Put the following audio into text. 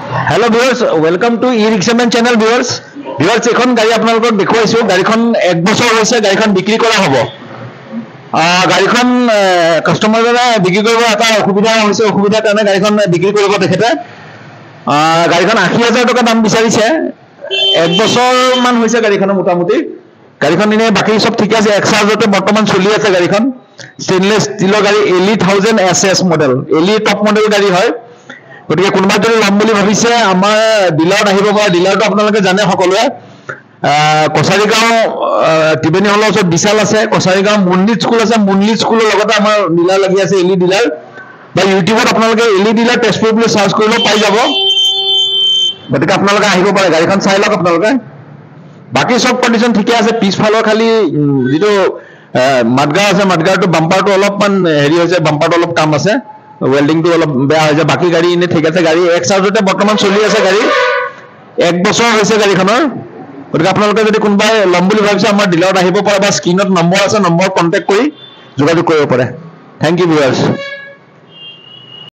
Hello viewers, welcome to e-Rickshaman channel viewers. Viewers এখন গাড়ী আপোনালোকক দেখুৱাইছো গাড়ীখন 1 বছৰ হৈছে গাড়ীখন বিক্ৰী কৰা হ'ব। গাড়ীখন কাস্টমাৰৰে বিক্ৰী কৰিব এটা অসুবিধা হৈছে অসুবিধাৰ কাৰণে গাড়ীখন বিক্ৰী কৰিব তেখেতে। গাড়ীখন 80000 টকা দাম বিচাৰিছে। 1 বছৰ মান হৈছে গাড়ীখন মোটামুটি। গাড়ীখন ইনে বাকি সব ঠিক আছে এক্সাজতে বৰ্তমান চলি আছে গাড়ীখন। স্টেইনলেস ষ্টিলৰ গাড়ী এলি 1000 SS মডেল। এলি টপ মডেল গাড়ী হয়। গতিকে কোনোবা যদি লম বুলি ভাবিছে আমাৰ ডিলাৰত আহিব পৰা ডিলাৰটো আপোনালোকে জানে সকলোৱে কছাৰীগাঁও টিবেনী হলৰ ওচৰত বিশাল আছে কছাৰীগাঁও মুনলিত স্কুল আছে মুনলিত স্কুলৰ লগতে আমাৰ ডিলাৰ লাগি আছে এলি ডিলাৰ বা ইউটিউবত আপোনালোকে এলি ডিলাৰ তেজপুৰ বুলি সাৰ্চ কৰিলে পাই যাব গতিকে আপোনালোকে আহিব পাৰে গাড়ীখন চাই লওক আপোনালোকে বাকি সব কন্ডিশন ঠিকে আছে পিছফালৰ খালি যেটো মাডগাৰ আছে মাডগাৰটো বাম্পাৰটো অলপমান হেৰি হৈছে বাম্পাৰটো অলপ কাম আছে वेल्डिंग तो অলপ বেয়া হৈ যায় বাকি গাড়ী ইনে ঠিক আছে গাড়ী এক্সাজতে বৰ্তমান চলি আছে গাড়ী 1 বছৰ হৈছে গাড়ীখনৰ গতিকে আপোনালোকে যদি কোনবাই লম বুলি ভাবিছে আমাৰ ডিলাৰত আহিব পাৰে বা স্ক্ৰিনত নম্বৰ আছে নম্বৰ কন্টাক্ট কৰি যোগাযোগ কৰিব পাৰে থ্যাংক ইউ ভিউয়াৰ্স